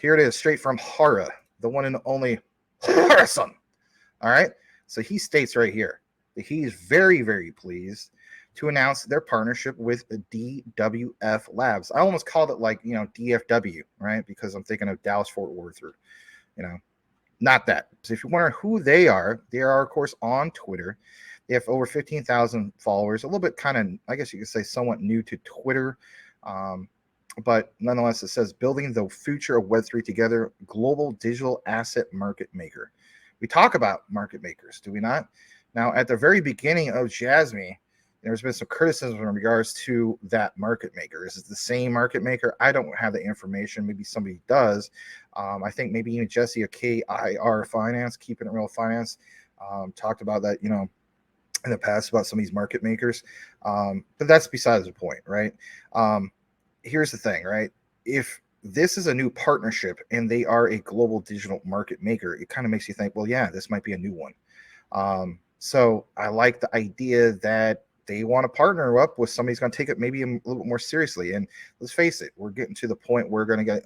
Here it is, straight from Hara, the one and only Hara-san. All right. So he states right here that he is very, very pleased to announce their partnership with the DWF Labs. I almost called it like, DFW, right? Because I'm thinking of Dallas Fort Worth or, not that. So if you wonder who they are, of course, on Twitter. They have over 15,000 followers, a little bit kind of, I guess you could say, somewhat new to Twitter. But nonetheless, it says building the future of Web3 together, global digital asset market maker. We talk about market makers, do we not? Now, at the very beginning of Jasmy, there's been some criticism in regards to that market maker. Is it the same market maker? I don't have the information. Maybe somebody does. I think maybe even Jesse of KIR Finance, Keeping It Real Finance, talked about that, in the past about some of these market makers. But that's besides the point, right? Here's the thing, right? If this is a new partnership and they are a global digital market maker, it kind of makes you think, well, yeah, this might be a new one. So I like the idea that they want to partner up with somebody who's going to take it maybe a little bit more seriously. And let's face it, we're getting to the point where we're going to get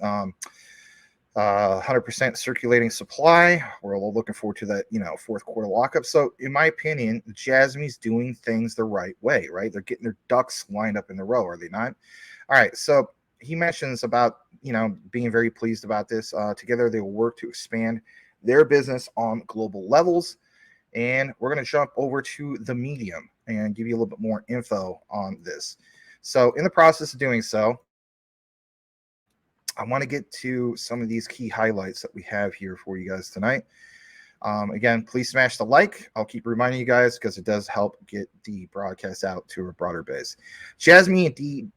100% circulating supply. We're all looking forward to that, fourth quarter lockup. So in my opinion, Jasmy's doing things the right way, right? They're getting their ducks lined up in the row, are they not? All right. So he mentions about, being very pleased about this. Together, they will work to expand their business on global levels. And we're going to jump over to the Medium and give you a little bit more info on this. So in the process of doing so, I want to get to some of these key highlights that we have here for you guys tonight. Again, please smash the like. I'll keep reminding you guys because it does help get the broadcast out to a broader base. Jasmy and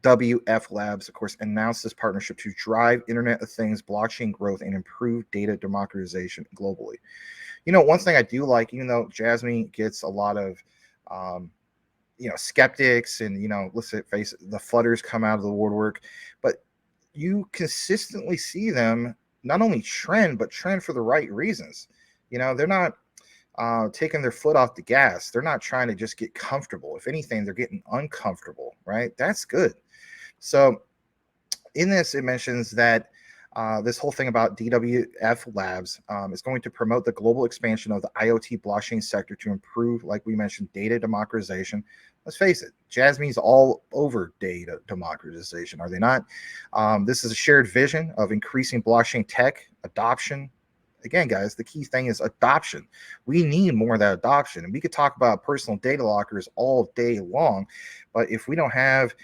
DWF Labs, of course, announced this partnership to drive Internet of Things, blockchain growth, and improve data democratization globally. One thing I do like, even though Jasmy gets a lot of, skeptics and, let's face it, the flutters come out of the woodwork, but you consistently see them not only trend, but trend for the right reasons. They're not taking their foot off the gas. They're not trying to just get comfortable. If anything, they're getting uncomfortable, right? That's good. So in this, it mentions that this whole thing about DWF Labs is going to promote the global expansion of the IoT blockchain sector to improve, like we mentioned, data democratization. Let's face it, Jasmy's all over data democratization, are they not? This is a shared vision of increasing blockchain tech adoption. Again, guys, the key thing is adoption. We need more of that adoption. And we could talk about personal data lockers all day long, but if we don't have,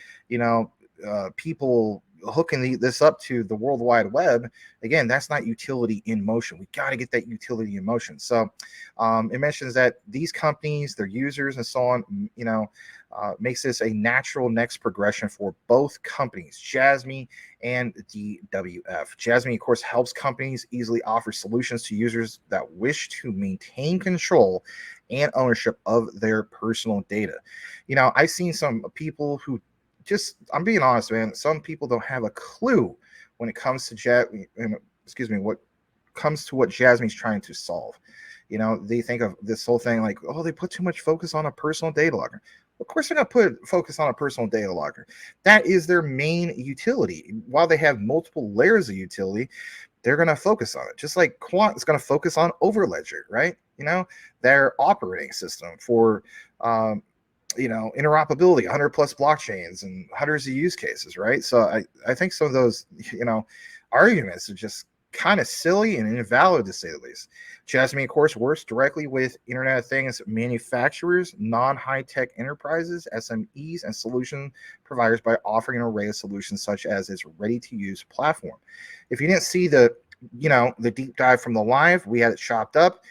people hooking this up to the World Wide Web, again, that's not utility in motion. We got to get that utility in motion. So it mentions that these companies, their users and so on, makes this a natural next progression for both companies, Jasmy and DWF. Jasmy, of course, helps companies easily offer solutions to users that wish to maintain control and ownership of their personal data. I've seen some people who I'm being honest, man. Some people don't have a clue when it comes to what comes to what Jasmy's trying to solve. They think of this whole thing like, oh, they put too much focus on a personal data locker. Of course, they're going to put focus on a personal data locker. That is their main utility. While they have multiple layers of utility, they're going to focus on it. Just like Quant is going to focus on Overledger, right? Their operating system for interoperability, 100 plus blockchains and hundreds of use cases, right? So I think some of those, arguments are just kind of silly and invalid, to say the least. Jasmy, of course, works directly with Internet of Things manufacturers, non-high-tech enterprises, SMEs, and solution providers by offering an array of solutions such as its ready-to-use platform. If you didn't see the deep dive from the live, we had it chopped up.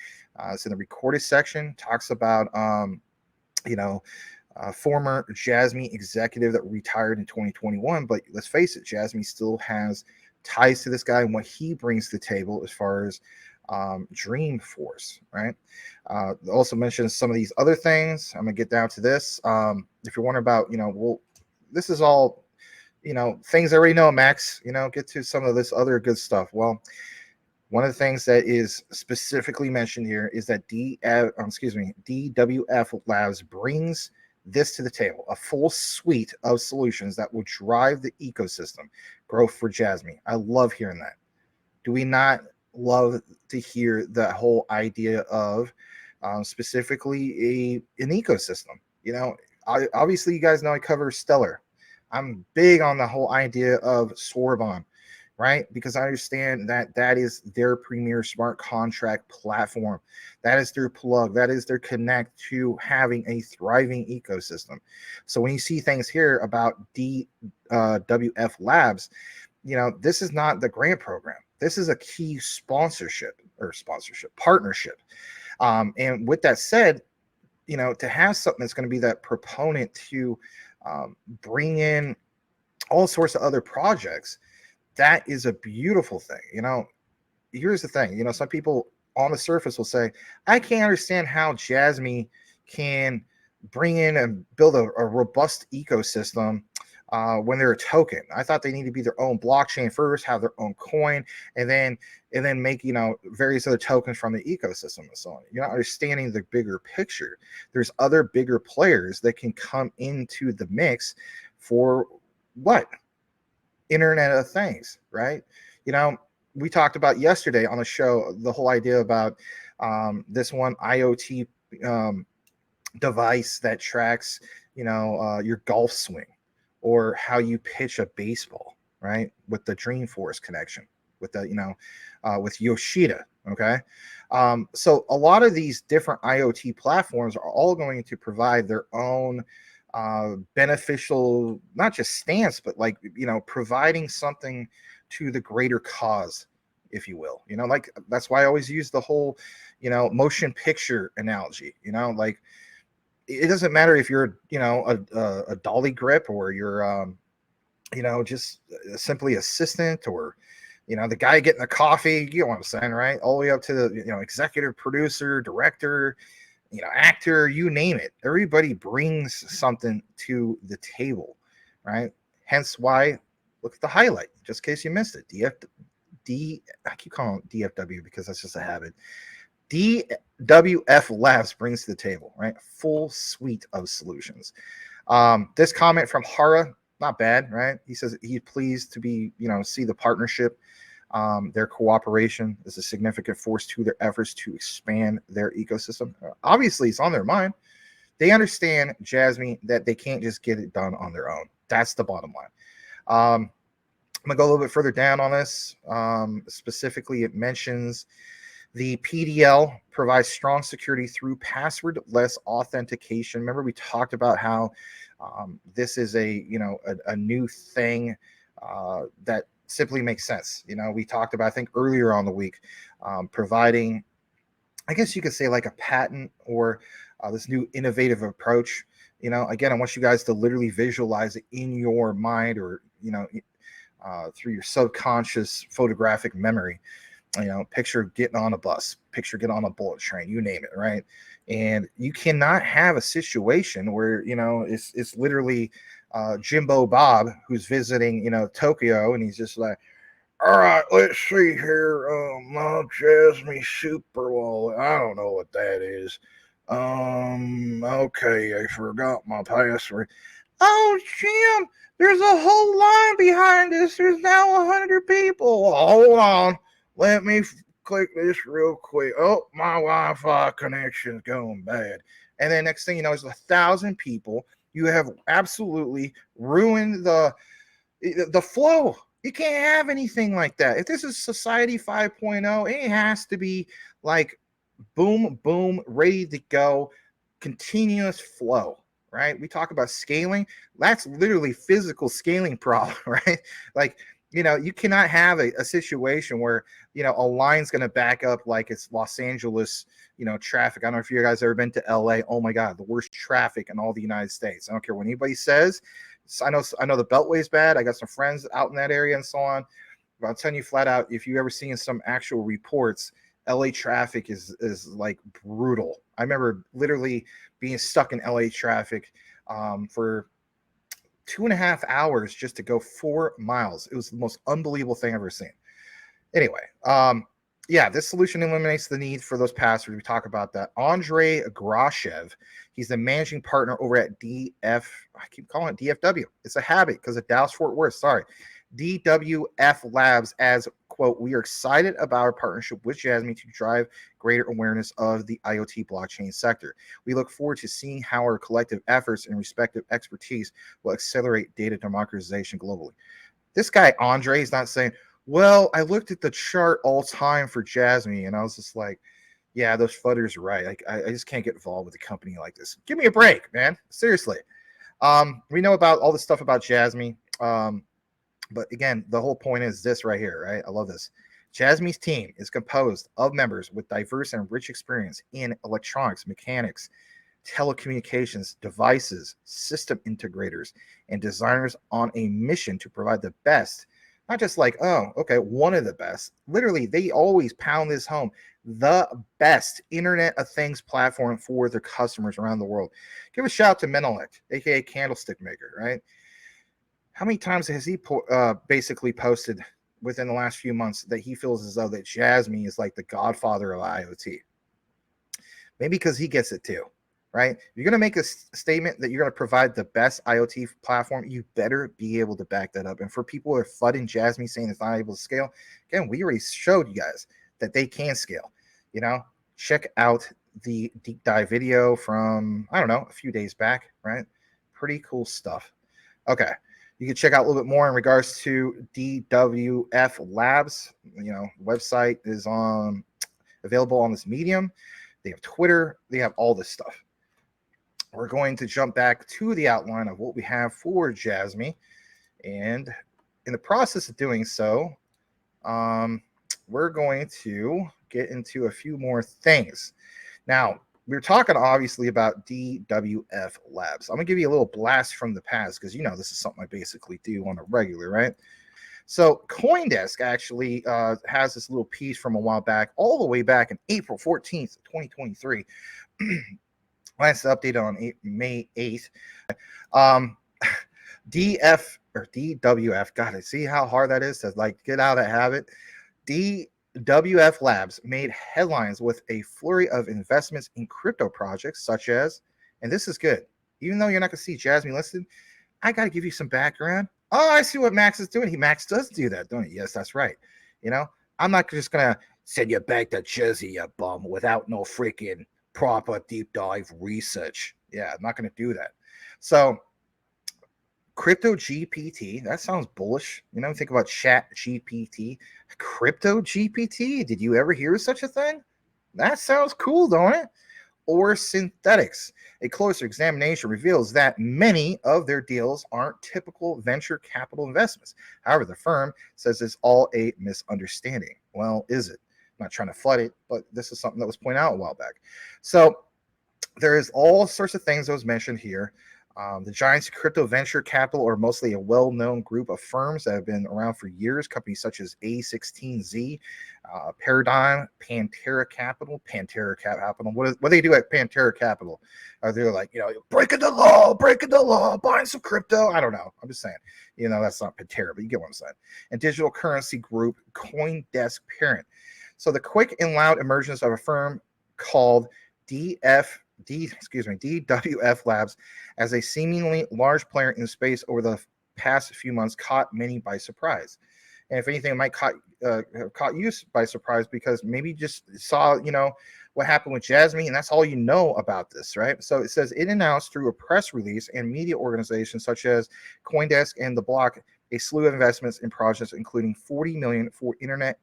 It's in the recorded section. Talks about former Jasmy executive that retired in 2021, but let's face it, Jasmy still has ties to this guy and what he brings to the table as far as Dreamforce, right? Also mentions some of these other things. I'm gonna get down to this. If you're wondering about, this is all, things I already know, Max. Get to some of this other good stuff. Well, one of the things that is specifically mentioned here is that DWF Labs brings this to the table, a full suite of solutions that will drive the ecosystem growth for Jasmy. I love hearing that. Do we not love to hear the whole idea of specifically an ecosystem? You know, obviously, you guys know I cover Stellar. I'm big on the whole idea of Sorbonne, right? Because I understand that that is their premier smart contract platform. That is their plug. That is their connect to having a thriving ecosystem. So when you see things here about DWF Labs, you know, this is not the grant program. This is a key partnership. And with that said, you know, to have something that's going to be that proponent to bring in all sorts of other projects, that is a beautiful thing. You know, here's the thing. You know, some people on the surface will say, I can't understand how Jasmy can bring in and build a robust ecosystem when they're a token. I thought they need to be their own blockchain first, have their own coin, and then make, you know, various other tokens from the ecosystem and so on. You're not understanding the bigger picture. There's other bigger players that can come into the mix for what? Internet of Things, right? You know, we talked about yesterday on the show the whole idea about this one IoT device that tracks, you know, your golf swing, or how you pitch a baseball, right? With the Dreamforce connection, with the, you know, with Yoshida. Okay. So a lot of these different IoT platforms are all going to provide their own beneficial, not just stance, but like, you know, providing something to the greater cause, if you will. You know, like that's why I always use the whole, you know, motion picture analogy. You know, like it doesn't matter if you're, you know, a dolly grip, or you're you know, just simply assistant, or, you know, the guy getting the coffee, you know what I'm saying, right? All the way up to the, you know, executive producer, director, you know, actor, you name it. Everybody brings something to the table, right? Hence why, look at the highlight, just in case you missed it. I keep calling it DFW because that's just a habit. DWF Labs brings to the table, right? Full suite of solutions. This comment from Hara, not bad, right? He says he's pleased to be, you know, see the partnership. Their cooperation is a significant force to their efforts to expand their ecosystem. Obviously, it's on their mind. They understand, Jasmy, that they can't just get it done on their own. That's the bottom line. I'm going to go a little bit further down on this. Specifically, it mentions the PDL provides strong security through password-less authentication. Remember, we talked about how this is a, you know, a new thing that simply makes sense. You know, we talked about, I think earlier on the week, providing, I guess you could say, like a patent, or this new innovative approach. You know, again, I want you guys to literally visualize it in your mind, or, you know, through your subconscious photographic memory. You know, picture getting on a bus, picture getting on a bullet train, you name it, right? And you cannot have a situation where, you know, it's literally Jimbo Bob who's visiting, you know, Tokyo, and he's just like, all right, let's see here, my Jasmy Super Wallet. I don't know what that is. Okay, I forgot my password. Oh, Jim, there's a whole line behind this. There's now 100 people. Hold on. Let me click this real quick. Oh, my Wi-Fi connection's going bad. And then next thing you know, there's 1,000 people. You have absolutely ruined the flow. You can't have anything like that. If this is Society 5.0, it has to be like boom, boom, ready to go, continuous flow, right? We talk about scaling. That's literally physical scaling problem, right? Like, you know, you cannot have a situation where, you know, a line's going to back up like it's Los Angeles, you know, traffic. I don't know if you guys ever been to LA. Oh my God, the worst traffic in all the United States. I don't care what anybody says. I know the Beltway's bad. I got some friends out in that area and so on. But I'm telling you flat out, if you ever seen some actual reports, LA traffic is like brutal. I remember literally being stuck in LA traffic for 2.5 hours just to go 4 miles. It was the most unbelievable thing I've ever seen. Anyway, yeah, this solution eliminates the need for those passwords. We talk about that. Andrei Grashev, he's the managing partner over at I keep calling it DFW. It's a habit because of Dallas Fort Worth. Sorry. DWF Labs, as quote, we are excited about our partnership with Jasmy to drive greater awareness of the IoT blockchain sector. We look forward to seeing how our collective efforts and respective expertise will accelerate data democratization globally. This guy, Andre, is not saying, well, I looked at the chart all time for Jasmy, and I was just like, yeah, those fudders are right. Like, I just can't get involved with a company like this. Give me a break, man. Seriously. We know about all this stuff about Jasmy. But again, the whole point is this right here, right? I love this. Jasmy's team is composed of members with diverse and rich experience in electronics, mechanics, telecommunications, devices, system integrators, and designers on a mission to provide the best, not just like, oh, okay, one of the best. Literally, they always pound this home. The best Internet of Things platform for their customers around the world. Give a shout out to Menelect, aka Candlestick Maker, right? How many times has he basically posted within the last few months that he feels as though that Jasmy is like the godfather of IoT? Maybe because he gets it too, right? If you're going to make a statement that you're going to provide the best IoT platform, you better be able to back that up. And for people who are flooding Jasmy saying it's not able to scale, again, we already showed you guys that they can scale. You know, check out the deep dive video from, I don't know, a few days back, right? Pretty cool stuff. Okay. You can check out a little bit more in regards to DWF Labs. You know, website is available on this medium. They have Twitter. They have all this stuff. We're going to jump back to the outline of what we have for Jasmy. And in the process of doing so, we're going to get into a few more things. Now, we're talking obviously about DWF Labs. I'm going to give you a little blast from the past because, you know, this is something I basically do on a regular, right? So Coindesk actually has this little piece from a while back, all the way back in April 14th, 2023. Last updated on May 8th. DWF, God, I see how hard that is to like get out of that habit. DWF Labs made headlines with a flurry of investments in crypto projects such as, and this is good, even though you're not going to see Jasmy listed, I got to give you some background. Oh, I see what Max is doing. Max does do that, don't he? Yes, that's right. You know, I'm not just going to send you back to Jersey, you bum, without no freaking proper deep dive research. Yeah, I'm not going to do that. So, Crypto GPT, that sounds bullish. You know, think about Chat GPT. Crypto GPT, did you ever hear of such a thing? That sounds cool, don't it? Or synthetics. A closer examination reveals that many of their deals aren't typical venture capital investments. However, the firm says it's all a misunderstanding. Well, is it? I'm not trying to flood it, but this is something that was pointed out a while back. So there is all sorts of things that was mentioned here. The giants of crypto venture capital are mostly a well-known group of firms that have been around for years. Companies such as A16Z, Paradigm, Pantera Capital. What do they do at Pantera Capital? Are they like, you know, breaking the law, buying some crypto? I don't know. I'm just saying, you know, that's not Pantera, but you get what I'm saying. And digital currency group Coindesk Parent. So the quick and loud emergence of a firm called DWF Labs as a seemingly large player in the space over the past few months caught many by surprise. And if anything, it might have caught you by surprise because maybe you just saw, you know, what happened with Jasmy, and that's all you know about this, right? So it says it announced through a press release and media organizations such as Coindesk and The Block a slew of investments in projects, including $40 million for internet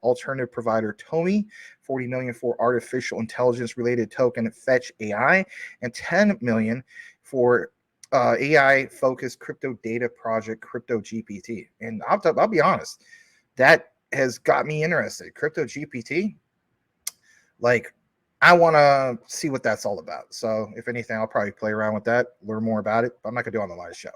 alternative provider Tomy, $40 million for artificial intelligence related token Fetch AI, and $10 million for AI focused crypto data project Crypto GPT. And I'll be honest, that has got me interested. Crypto GPT, like, I want to see what that's all about. So if anything, I'll probably play around with that, learn more about it, but I'm not gonna do it on the live show.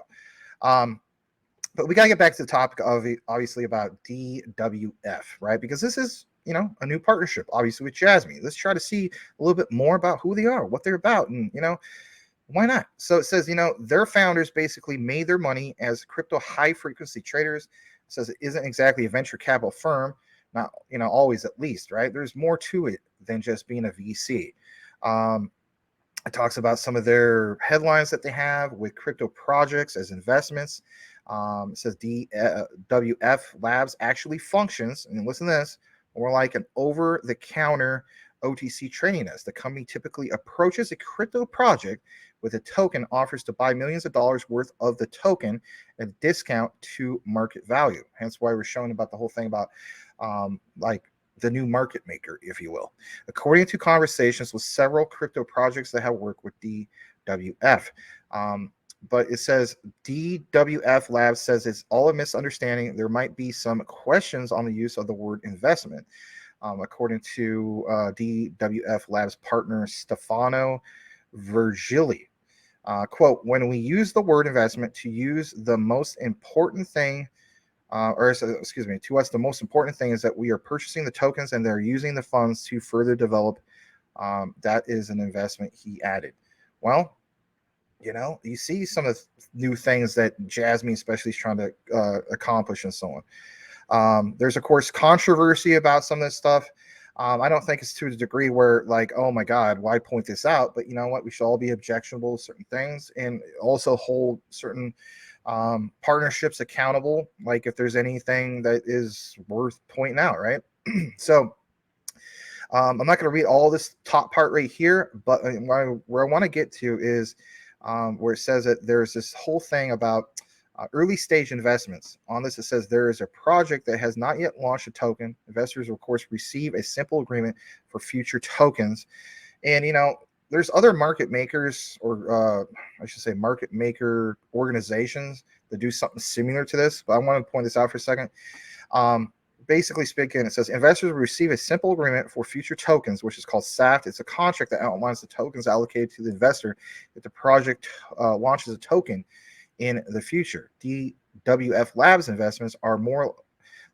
But we got to get back to the topic of obviously about DWF, right? Because this is, you know, a new partnership, obviously, with Jasmy. Let's try to see a little bit more about who they are, what they're about, and, you know, why not? So it says, you know, their founders basically made their money as crypto high frequency traders. It says it isn't exactly a venture capital firm, Not, always at least, right? There's more to it than just being a VC. It talks about some of their headlines that they have with crypto projects as investments. It says DWF Labs actually functions, and listen to this, more like an over-the-counter OTC trading desk. The company typically approaches a crypto project with a token, offers to buy millions of dollars worth of the token at a discount to market value. Hence why we're showing about the whole thing about like the new market maker, if you will. According to conversations with several crypto projects that have worked with DWF. But it says DWF Labs says it's all a misunderstanding. There might be some questions on the use of the word investment. According to DWF Labs partner Stefano Virgili. Quote, when we use the word investment to use the most important thing, to us, the most important thing is that we are purchasing the tokens and they're using the funds to further develop. That is an investment, he added. Well, you see some of the new things that Jasmy especially is trying to accomplish and so on. There's, of course, controversy about some of this stuff. I don't think it's to the degree where, like, oh my God, why point this out? But you know what? We should all be objectionable to certain things and also hold certain partnerships accountable. Like if there's anything that is worth pointing out, right? So I'm not going to read all this top part right here, but where I want to get to is where it says that there's this whole thing about early stage investments. On this, it says there is a project that has not yet launched a token. Investors, of course, receive a simple agreement for future tokens. And, there's other market makers, or I should say market maker organizations that do something similar to this. But I want to point this out for a second. Basically speaking, it says investors will receive a simple agreement for future tokens, which is called SAFT. It's a contract that outlines the tokens allocated to the investor if the project launches a token in the future. DWF Labs investments are more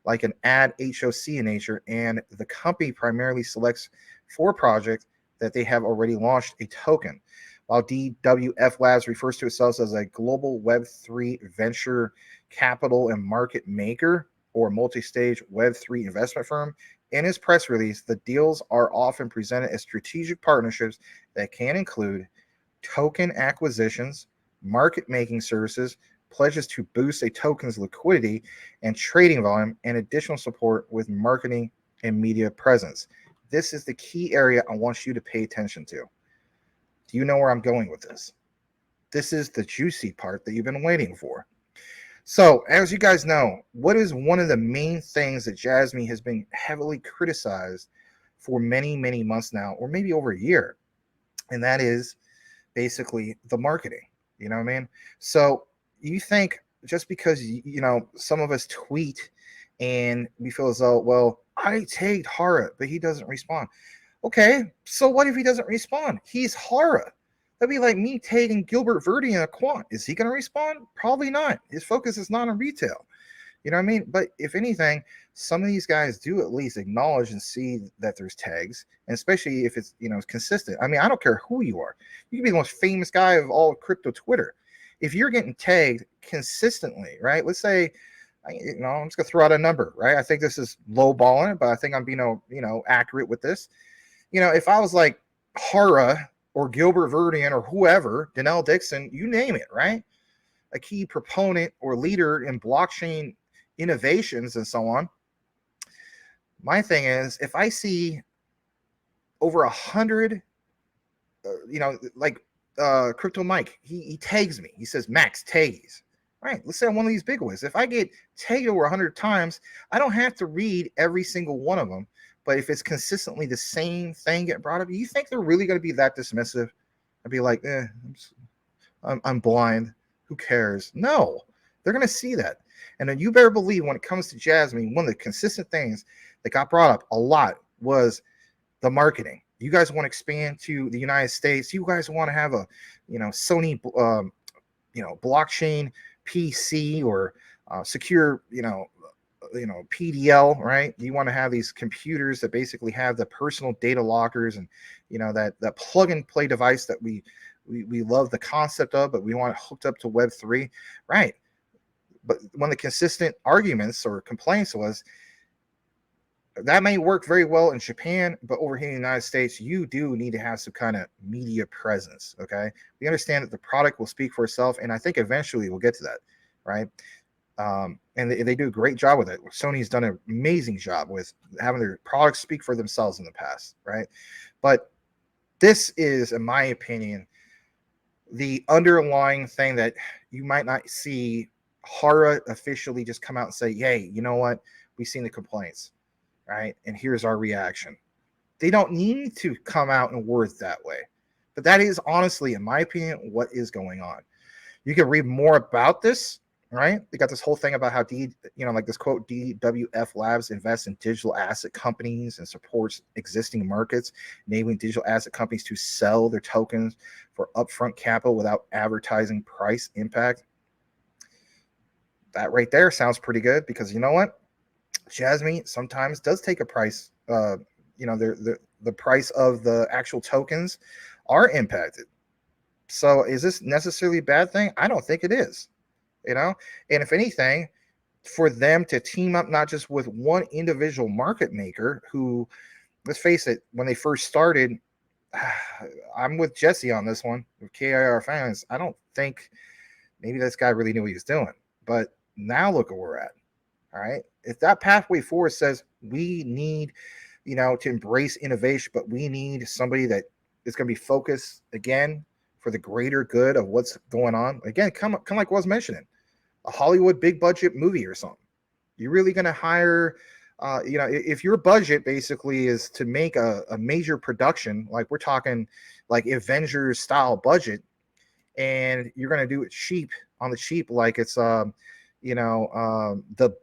like an ad HOC in nature, and the company primarily selects for projects that they have already launched a token. While DWF Labs refers to itself as a global Web3 venture capital and market maker or multi-stage Web3 investment firm, in his press release, the deals are often presented as strategic partnerships that can include token acquisitions, market making services, pledges to boost a token's liquidity and trading volume, and additional support with marketing and media presence. This is the key area I want you to pay attention to. Do you know where I'm going with this? This is the juicy part that you've been waiting for. So, as you guys know, what is one of the main things that Jasmy has been heavily criticized for many, many months now, or maybe over a year? And that is basically the marketing. You know what I mean? So you think just because, some of us tweet and we feel as though, well, I tagged Hara, but he doesn't respond. Okay, so what if he doesn't respond? He's Hara. That'd be like me tagging Gilbert Verdi in a quant. Is he going to respond? Probably not. His focus is not on retail. You know what I mean? But if anything, some of these guys do at least acknowledge and see that there's tags, and especially if it's, consistent. I mean, I don't care who you are. You can be the most famous guy of all crypto Twitter. If you're getting tagged consistently, right? Let's say, I'm just gonna throw out a number, right? I think this is low balling, but I think I'm being, accurate with this. If I was like Hara or Gilbert Verdian or whoever, Danelle Dixon, you name it, right? A key proponent or leader in blockchain innovations and so on. My thing is, if I see over 100, Crypto Mike, he tags me. He says, Max, taggies. Right, let's say I'm one of these big ones. If I get tagged over 100 times, I don't have to read every single one of them. But if it's consistently the same thing getting brought up, you think they're really going to be that dismissive? I'd be like, I'm blind. Who cares? No, they're going to see that. And then you better believe when it comes to Jasmy, one of the consistent things that got brought up a lot was the marketing. You guys want to expand to the United States. You guys want to have a, Sony, blockchain PC or secure, PDL, right? You want to have these computers that basically have the personal data lockers and, that plug and play device that we love the concept of, but we want it hooked up to Web3, right? But one of the consistent arguments or complaints was, that may work very well in Japan, but over here in the United States, you do need to have some kind of media presence. Okay, we understand that the product will speak for itself, and I think eventually we'll get to that, right? And they do a great job with it. Sony's done an amazing job with having their products speak for themselves in the past, right? But this is, in my opinion, the underlying thing that you might not see Hara officially just come out and say, hey, you know what? We've seen the complaints, right? And here's our reaction. They don't need to come out and word it that way. But that is honestly, in my opinion, what is going on. You can read more about this, right? They got this whole thing about how like this quote, DWF Labs invests in digital asset companies and supports existing markets, enabling digital asset companies to sell their tokens for upfront capital without advertising price impact. That right there sounds pretty good, because you know what? Jasmy sometimes does take a price. The price of the actual tokens are impacted. So is this necessarily a bad thing? I don't think it is. And if anything, for them to team up not just with one individual market maker who, let's face it, when they first started, I'm with Jesse on this one, with KIR fans. I don't think maybe this guy really knew what he was doing. But now look at where we're at. All right. If that pathway forward says we need, to embrace innovation, but we need somebody that is going to be focused again for the greater good of what's going on. Again, come like I was mentioning, a Hollywood big budget movie or something. You're really going to hire, if your budget basically is to make a major production, like we're talking like Avengers style budget, and you're going to do it on the cheap, like it's, the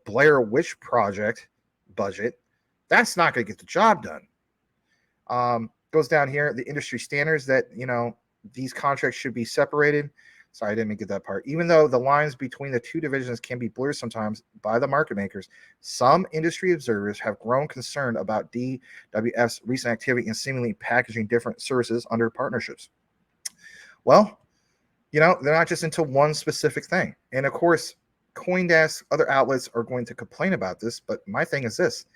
Blair Witch Project budget, that's not going to get the job done. Goes down here, the industry standards that, these contracts should be separated. Sorry, I didn't get that part. Even though the lines between the two divisions can be blurred sometimes by the market makers, some industry observers have grown concerned about DWF's recent activity in seemingly packaging different services under partnerships. Well, they're not just into one specific thing. And of course, Coindesk, other outlets are going to complain about this, but my thing is this: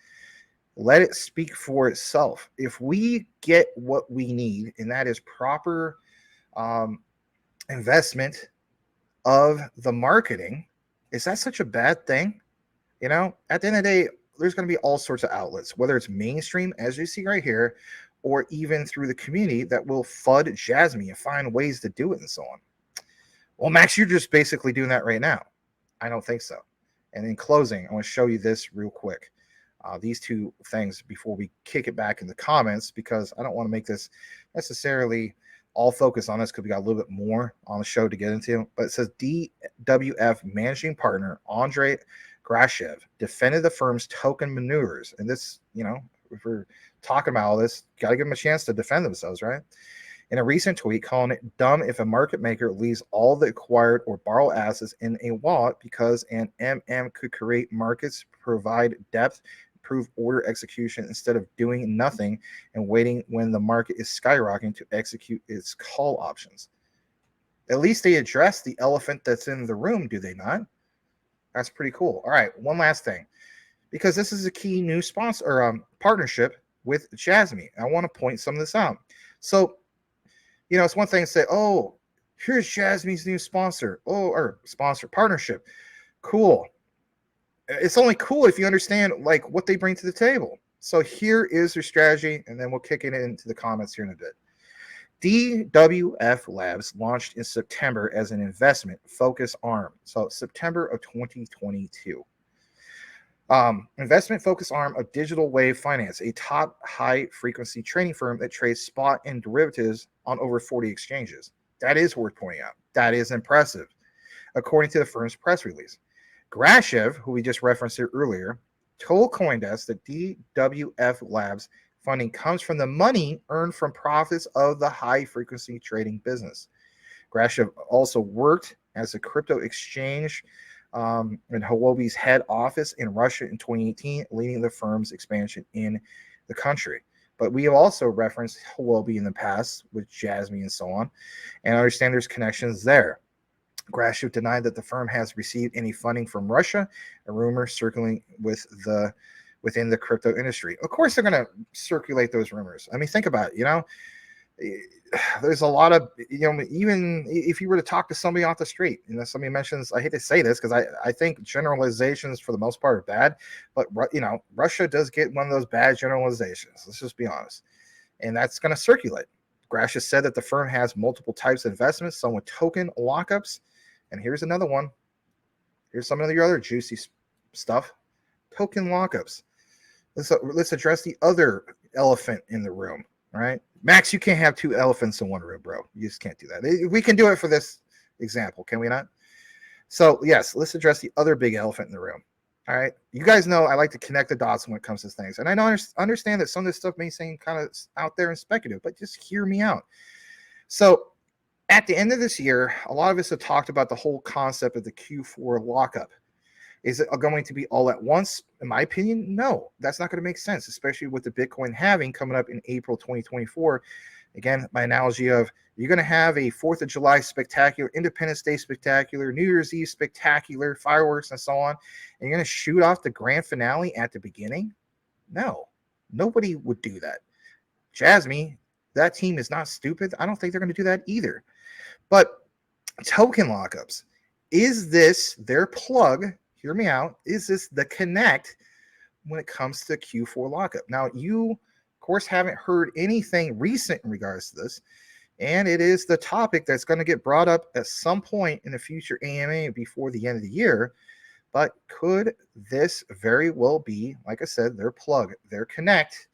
let it speak for itself. If we get what we need, and that is proper investment of the marketing, is that such a bad thing? At the end of the day, there's going to be all sorts of outlets, whether it's mainstream, as you see right here, or even through the community that will FUD Jasmy and find ways to do it and so on. Well, Max, you're just basically doing that right now. I don't think so. And in closing, I want to show you this real quick. These two things before we kick it back in the comments, because I don't want to make this necessarily all focus on this, because we got a little bit more on the show to get into. But it says DWF managing partner Andrei Grashev defended the firm's token maneuvers. And this, if we're talking about all this, got to give them a chance to defend themselves, right? In a recent tweet, calling it dumb if a market maker leaves all the acquired or borrow assets in a wallet because an MM could create markets, provide depth, improve order execution instead of doing nothing and waiting when the market is skyrocketing to execute its call options. At least they address the elephant that's in the room, do they not? That's pretty cool. All right, one last thing, because this is a key new sponsor or partnership with Jasmy. I want to point some of this out. So, it's one thing to say, oh, here's Jasmy's new sponsor. Oh, or sponsor partnership. Cool. It's only cool if you understand like what they bring to the table. So here is their strategy, and then we'll kick it into the comments here in a bit. DWF Labs launched in September as an investment focus arm. So September of 2022. Investment focus arm of Digital Wave Finance, a top high frequency trading firm that trades spot and derivatives on over 40 exchanges. That is worth pointing out. That is impressive, according to the firm's press release. Grashev, who we just referenced here earlier, told Coindesk that DWF Labs funding comes from the money earned from profits of the high frequency trading business. Grashev also worked as a crypto exchange in Huobi's head office in Russia in 2018, leading the firm's expansion in the country. But we have also referenced Huobi in the past with Jasmy and so on, and I understand there's connections there. Grashev denied that the firm has received any funding from Russia, a rumor circling with within the crypto industry. Of course, they're going to circulate those rumors. I mean, think about it, there's a lot of, even if you were to talk to somebody off the street, somebody mentions, I hate to say this because I think generalizations for the most part are bad, but Russia does get one of those bad generalizations. Let's just be honest. And that's going to circulate. Gracia said that the firm has multiple types of investments, some with token lockups. And here's another one. Here's some of your other juicy stuff. Token lockups. Let's address the other elephant in the room. All right, Max, you can't have two elephants in one room, bro. You just can't do that. We can do it for this example, can we not? So yes, let's address the other big elephant in the room. All right, you guys know I like to connect the dots when it comes to things, and I know understand that some of this stuff may seem kind of out there and speculative, but just hear me out. So at the end of this year, a lot of us have talked about the whole concept of the Q4 lockup. Is it going to be all at once? In my opinion, no, that's not going to make sense, especially with the Bitcoin halving coming up in April 2024. Again, my analogy of you're going to have a 4th of July spectacular, Independence Day spectacular, New Year's Eve spectacular, fireworks and so on, and you're going to shoot off the grand finale at the beginning? No, nobody would do that. Jasmy, that team is not stupid. I don't think they're going to do that either. But token lockups, is this their plug? Hear me out. Is this the connect when it comes to Q4 lockup? Now, you, of course, haven't heard anything recent in regards to this, and it is the topic that's going to get brought up at some point in the future AMA before the end of the year. But could this very well be, like I said, their plug, their connect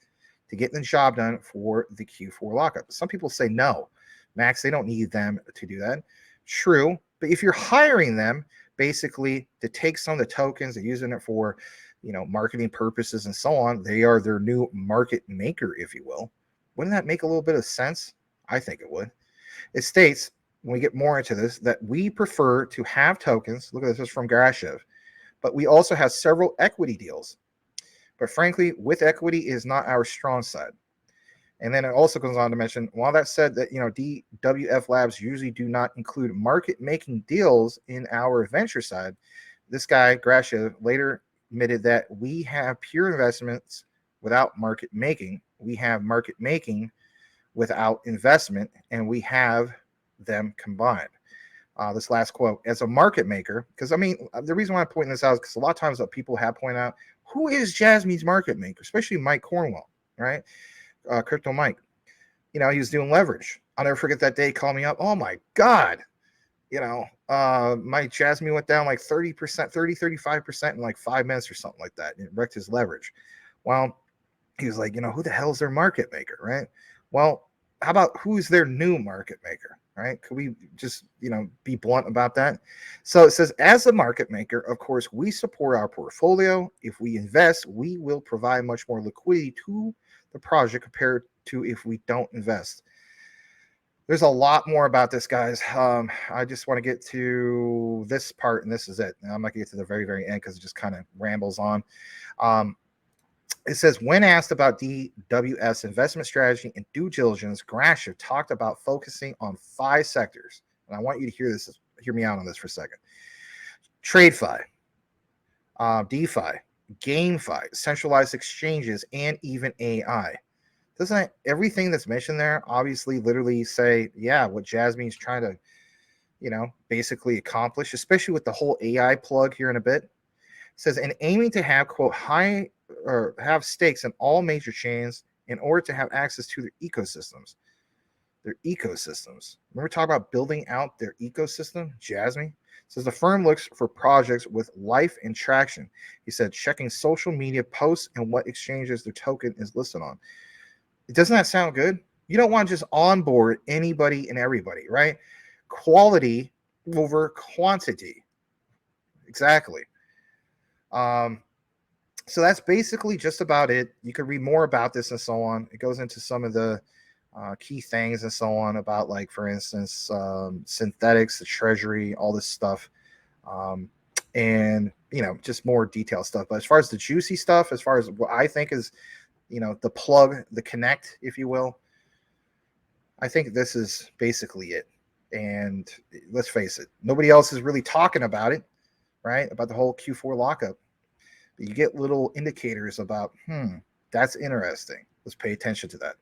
to get the job done for the Q4 lockup? Some people say no, Max, they don't need them to do that. True, but if you're hiring them basically to take some of the tokens and using it for, marketing purposes and so on, they are their new market maker, if you will. Wouldn't that make a little bit of sense? I think it would. It states, when we get more into this, that we prefer to have tokens. Look at this is from Grashev, but we also have several equity deals. But frankly, with equity is not our strong side. And then it also goes on to mention, while that said that, DWF Labs usually do not include market-making deals in our venture side, this guy, Gracia, later admitted that we have pure investments without market-making. We have market-making without investment, and we have them combined. This last quote, as a market maker, because, the reason why I'm pointing this out is because a lot of times that people have pointed out, who is Jasmy's market maker, especially Mike Cornwell, right? Crypto Mike, he was doing leverage. I'll never forget that day he called me up. Oh my God. My Jasmy went down like 30%, 35% in like 5 minutes or something like that. And it wrecked his leverage. Well, he was like, who the hell is their market maker, right? Well, how about who's their new market maker, right? Could we just, be blunt about that? So it says, as a market maker, of course, we support our portfolio. If we invest, we will provide much more liquidity to the project compared to if we don't invest. There's a lot more about this, guys. I just want to get to this part, and this is it. Now, I'm not going to get to the very, very end because it just kind of rambles on. It says, when asked about DWF's investment strategy and due diligence, Gracia talked about focusing on 5 sectors. And I want you to hear me out on this for a second. TradeFi, DeFi, GameFi, centralized exchanges, and even AI. Doesn't everything that's mentioned there obviously literally say, yeah, what Jasmy's trying to, basically accomplish, especially with the whole AI plug here in a bit? It says, and aiming to have, quote, high or have stakes in all major chains in order to have access to their ecosystems. Remember talking about building out their ecosystem? Jasmy says the firm looks for projects with life and traction. He said, checking social media posts and what exchanges their token is listed on. Doesn't that sound good? You don't want to just onboard anybody and everybody, right? Quality over quantity. Exactly. So that's basically just about it. You could read more about this and so on. It goes into some of the key things and so on about, like, for instance, synthetics, the treasury, all this stuff. And, just more detailed stuff. But as far as the juicy stuff, as far as what I think is, the plug, the connect, if you will, I think this is basically it. And let's face it, nobody else is really talking about it, right? About the whole Q4 lockup. you get little indicators about, that's interesting. Let's pay attention to that.